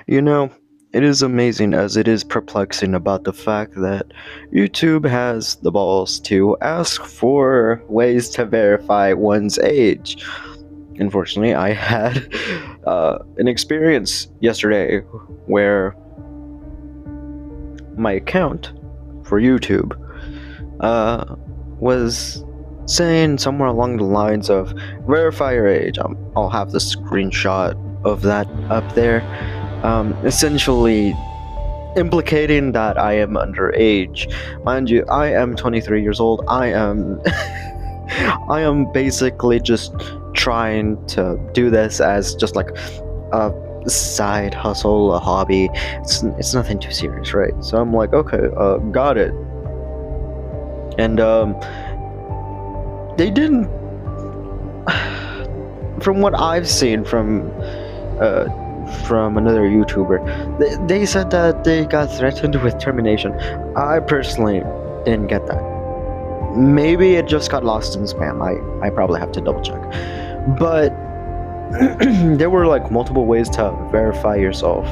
You know, it is amazing as it is perplexing about the fact that YouTube has the balls to ask for ways to verify one's age. Unfortunately, I had an experience yesterday where my account for YouTube was saying somewhere along the lines of verify your age. I'll have the screenshot of that up there. Essentially implicating that I am underage. Mind you, I am 23 years old. I am I am basically just trying to do this as just like a side hustle, a hobby. It's nothing too serious, right? So I'm like, okay, got it. And they didn't. From what I've seen from another YouTuber, they said that they got threatened with termination. I personally didn't get that. Maybe it just got lost in spam. I probably have to double check. But there were like multiple ways to verify yourself.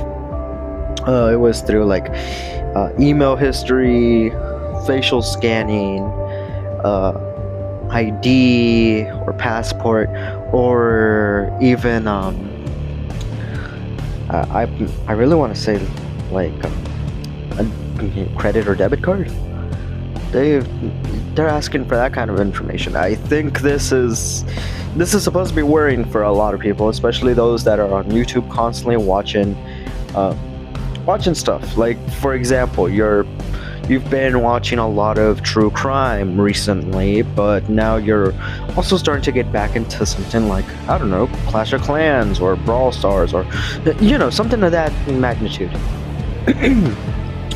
It was through like email history, facial scanning, ID or passport, or even I really want to say like a credit or debit card. They they're asking for that kind of information. I think this is supposed to be worrying for a lot of people, especially those that are on YouTube constantly watching stuff. Like for example, you've been watching a lot of true crime recently, but now you're also starting to get back into something like, I don't know, Clash of Clans or Brawl Stars, or something of that magnitude.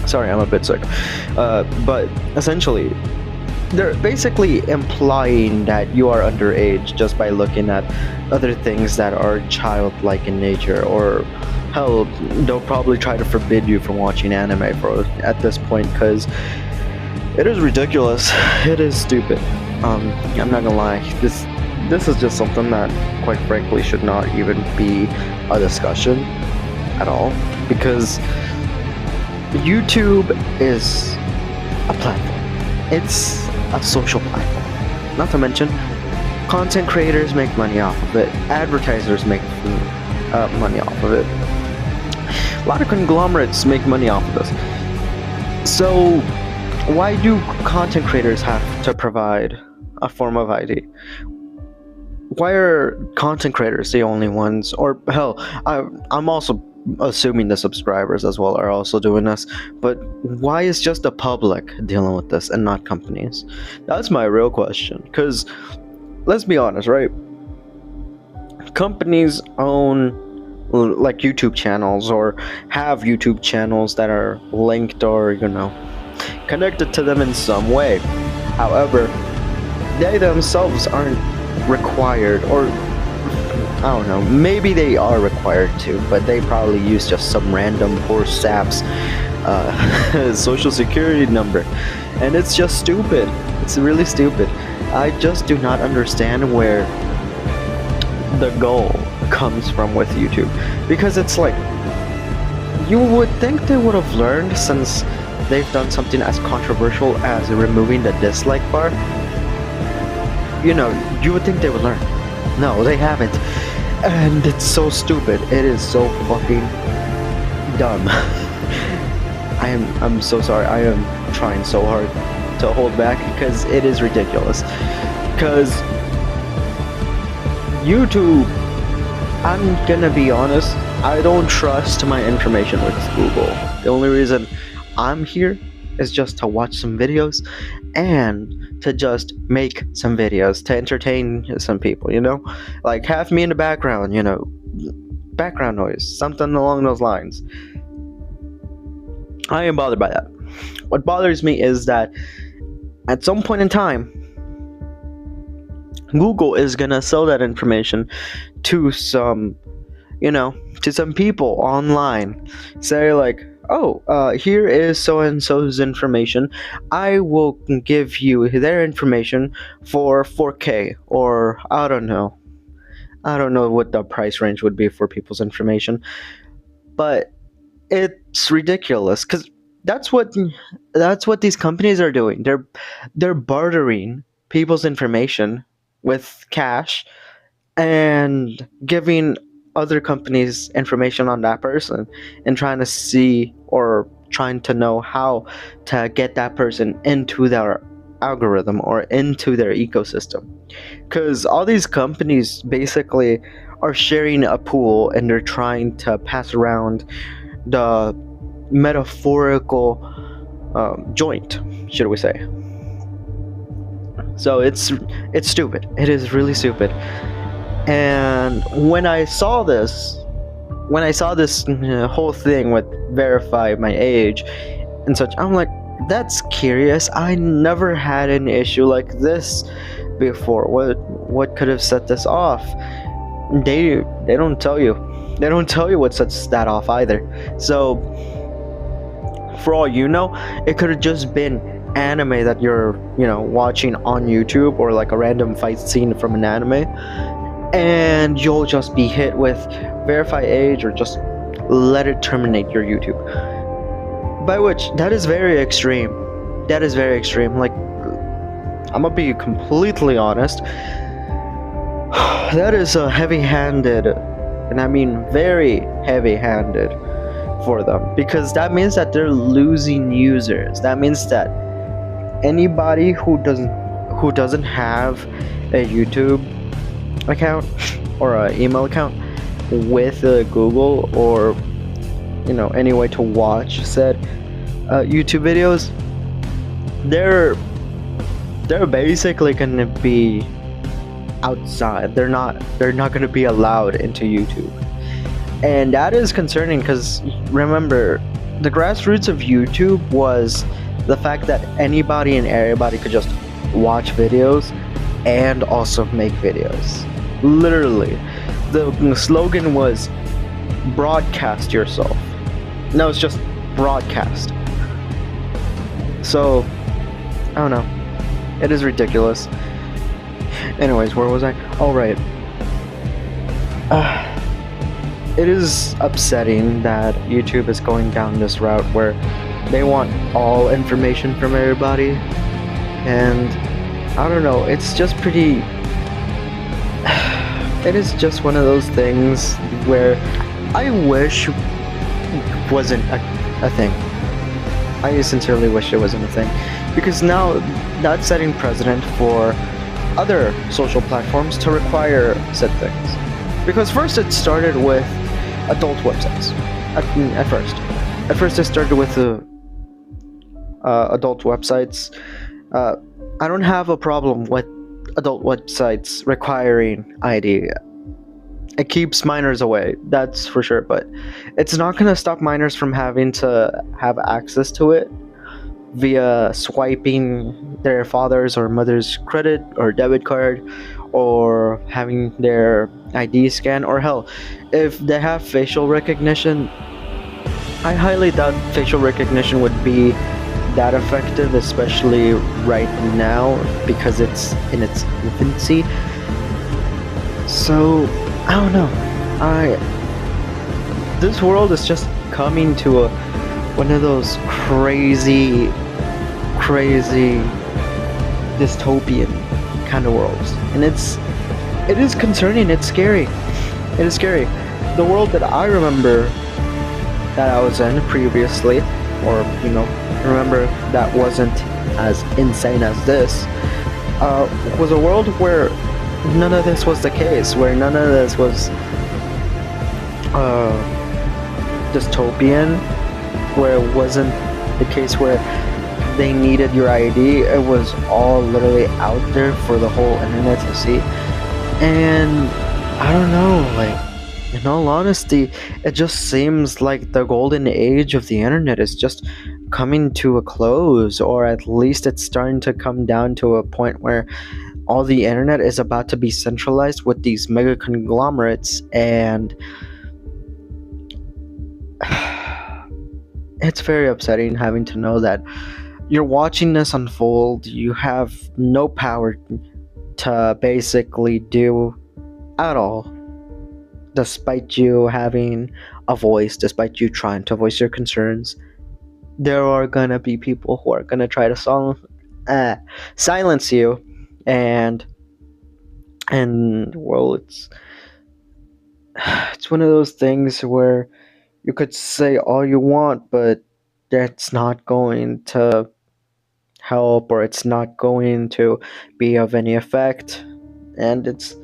Sorry, I'm a bit sick. But essentially, they're basically implying that you are underage just by looking at other things that are childlike in nature, or hell, they'll probably try to forbid you from watching anime at this point, because it is ridiculous. It is stupid. I'm not gonna lie. This is just something that, quite frankly, should not even be a discussion at all, because YouTube is a platform. It's a social platform. Not to mention, content creators make money off of it. Advertisers make money off of it. A lot of conglomerates make money off of this. So, why do content creators have to provide a form of ID? Why are content creators the only ones? Or hell, I'm also assuming the subscribers as well are also doing this, but why is just the public dealing with this and not companies? That's my real question, because let's be honest, right? Companies own like YouTube channels, or have YouTube channels that are linked or connected to them in some way. However, they themselves aren't required, or I don't know, maybe they are required to, but they probably use just some random poor sap's social security number, and it's just stupid. It's really stupid. I just do not understand where the goal comes from with YouTube, because it's like, you would think they would have learned, since they've done something as controversial as removing the dislike bar. You would think they would learn. No, they haven't. And it's so stupid. It is so fucking dumb. I'm so sorry. I am trying so hard to hold back, because it is ridiculous. Because YouTube, I'm gonna be honest, I don't trust my information with Google. The only reason I'm here is just to watch some videos and to just make some videos to entertain some people, like have me in the background, background noise, something along those lines. I am bothered by that. What bothers me is that at some point in time, Google is gonna sell that information to some people online. Say like, oh, here is so and so's information. I will give you their information for 4K, or I don't know what the price range would be for people's information. But it's ridiculous because that's what that's what these companies are doing. They're bartering people's information with cash and giving other companies information on that person and trying to see or trying to know how to get that person into their algorithm or into their ecosystem, because all these companies basically are sharing a pool and they're trying to pass around the metaphorical joint, should we say. So it's stupid. It is really stupid. And when I saw this whole thing with verify my age and such, I'm like, that's curious. I never had an issue like this before. What could have set this off? They don't tell you. They don't tell you what sets that off either. So for all you know, it could have just been anime that you're, watching on YouTube, or like a random fight scene from an anime, and you'll just be hit with verify age or just let it terminate your YouTube. By which, that is very extreme. That is very extreme. Like, I'm gonna be completely honest. That is heavy-handed, and I mean very heavy-handed for them, because that means that they're losing users. That means that anybody who doesn't have a YouTube account or an email account with Google, or any way to watch said YouTube videos, they're basically gonna be outside. They're not gonna be allowed into YouTube, and that is concerning, because remember, the grassroots of YouTube was the fact that anybody and everybody could just watch videos and also make videos. Literally, the slogan was broadcast yourself. No, it's just broadcast. So I don't know, it is ridiculous. Anyways, where was I? All right. It is upsetting that YouTube is going down this route where they want all information from everybody, and I don't know, it's just pretty it is just one of those things where I wish wasn't a thing. I sincerely wish it wasn't a thing, because now that's setting precedent for other social platforms to require said things. Because first it started with adult websites. At first it started with adult websites. I don't have a problem with adult websites requiring ID. It keeps minors away, that's for sure, but it's not going to stop minors from having to have access to it via swiping their father's or mother's credit or debit card, or having their ID scanned, or hell, if they have facial recognition. I highly doubt facial recognition would be that effective, especially right now, because it's in its infancy. So I don't know. This world is just coming to one of those crazy dystopian kind of worlds, and it is concerning. It's scary. It is scary. The world that I remember that I was in previously, or remember that wasn't as insane as this, was a world where none of this was the case, where none of this was dystopian, where it wasn't the case where they needed your ID. It was all literally out there for the whole internet to see. And I don't know, like, in all honesty, it just seems like the golden age of the internet is just coming to a close, or at least it's starting to come down to a point where all the internet is about to be centralized with these mega conglomerates. And it's very upsetting having to know that you're watching this unfold. You have no power to basically do at all, despite you having a voice, despite you trying to voice your concerns, there are gonna be people who are gonna try to silence you, and well, it's one of those things where you could say all you want, but that's not going to help, or it's not going to be of any effect, and it's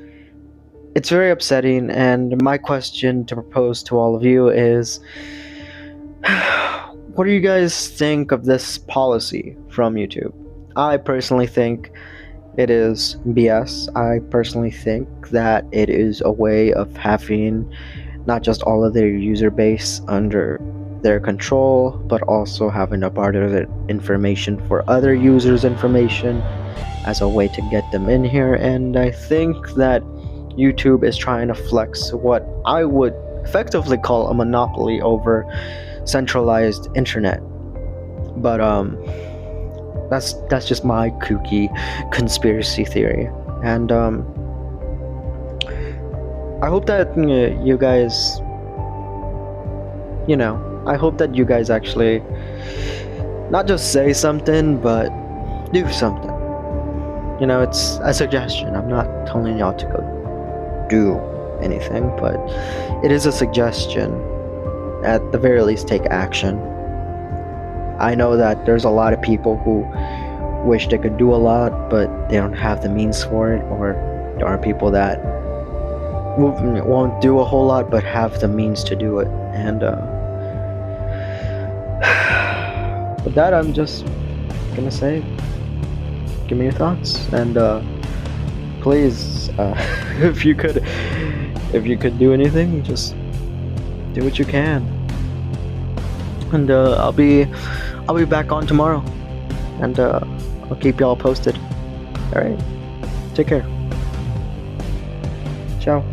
very upsetting. And my question to propose to all of you is, what do you guys think of this policy from YouTube? I personally think it is BS. I personally think that it is a way of having not just all of their user base under their control, but also having a part of their information for other users' information as a way to get them in here. And I think that YouTube is trying to flex what I would effectively call a monopoly over centralized internet. But that's just my kooky conspiracy theory. And I hope that you guys, I hope that you guys actually not just say something, but do something. It's a suggestion. I'm not telling y'all to go do anything, but it is a suggestion. At the very least, take action. I know that there's a lot of people who wish they could do a lot, but they don't have the means for it, or there are people that won't do a whole lot but have the means to do it. And with that, I'm just gonna say, give me your thoughts, and please, if you could do anything, just do what you can. And I'll be back on tomorrow, and I'll keep y'all posted. All right, take care. Ciao.